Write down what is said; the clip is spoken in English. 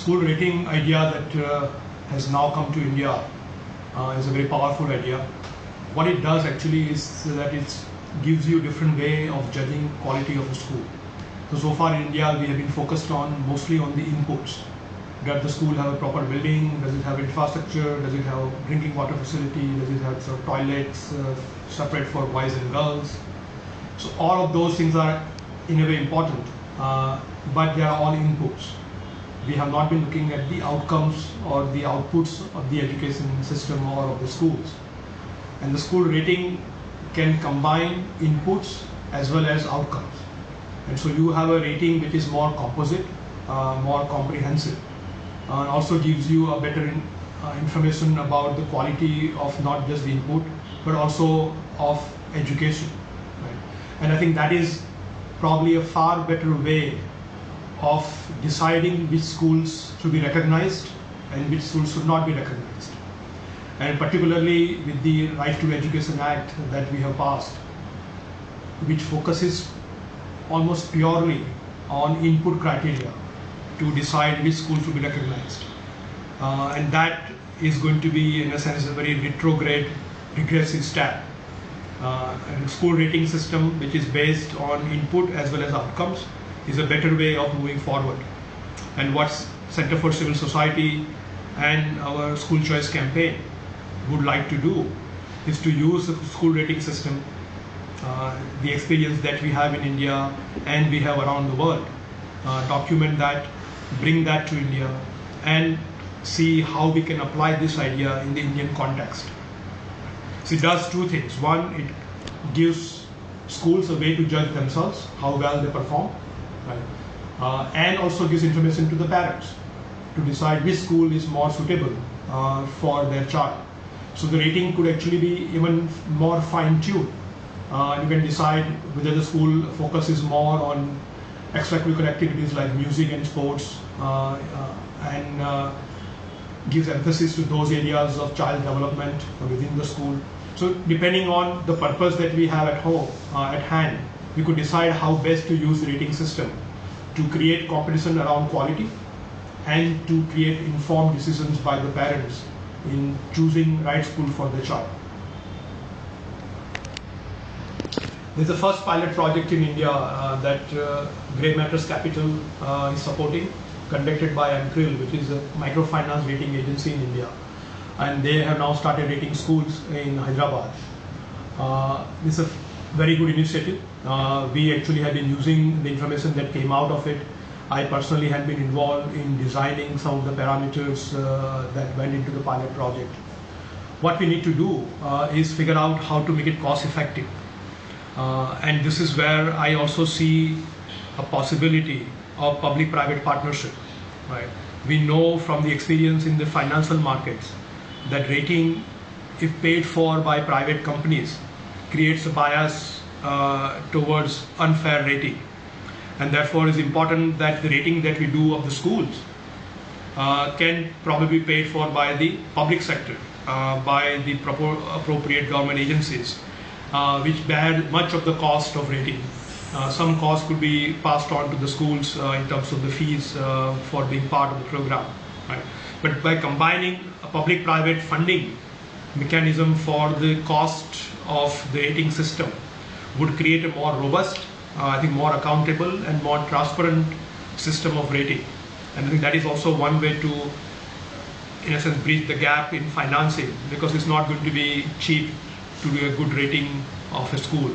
school rating idea that has now come to India is a very powerful idea. What it does actually is that it gives you a different way of judging quality of a school. So far in India we have been focused on mostly on the inputs. Does the school have a proper building? Does it have infrastructure? Does it have drinking water facility? Does it have sort of toilets separate for boys and girls? So all of those things are in a way important, but they are all inputs. We have not been looking at the outcomes or the outputs of the education system or of the schools. And the school rating can combine inputs as well as outcomes. And so you have a rating which is more composite, more comprehensive, and also gives you a better information about the quality of not just the input, but also of education. Right? And I think that is probably a far better way of deciding which schools should be recognized and which schools should not be recognized. And particularly with the Right to Education Act that we have passed, which focuses almost purely on input criteria to decide which school should be recognized. And that is going to be, in a sense, a very retrograde, regressive step. And a school rating system which is based on input as well as outcomes is a better way of moving forward. And what Center for Civil Society and our school choice campaign would like to do is to use the school rating system, the experience that we have in India and we have around the world, document that, bring that to India, and see how we can apply this idea in the Indian context. So it does two things. One, it gives schools a way to judge themselves, how well they perform, right? And also gives information to the parents to decide which school is more suitable for their child. So the rating could actually be even more fine-tuned. You can decide whether the school focuses more on extracurricular activities like music and sports, and gives emphasis to those areas of child development within the school. So depending on the purpose that we have at home, at hand, we could decide how best to use the rating system to create competition around quality and to create informed decisions by the parents in choosing right school for their child. This is the first pilot project in India that Grey Matters Capital is supporting, conducted by MCRIL, which is a microfinance rating agency in India. And they have now started rating schools in Hyderabad. This is a very good initiative. We actually have been using the information that came out of it. I personally have been involved in designing some of the parameters that went into the pilot project. What we need to do is figure out how to make it cost effective. And this is where I also see a possibility of public-private partnership. Right? We know from the experience in the financial markets that rating, if paid for by private companies, creates a bias towards unfair rating. And therefore it's important that the rating that we do of the schools can probably be paid for by the public sector, by the appropriate government agencies, which bear much of the cost of rating. Some cost could be passed on to the schools in terms of the fees for being part of the program. Right? But by combining a public-private funding mechanism for the cost of the rating system would create a more robust, I think more accountable and more transparent system of rating. And I think that is also one way to, in a sense, bridge the gap in financing, because it's not going to be cheap to do a good rating of a school.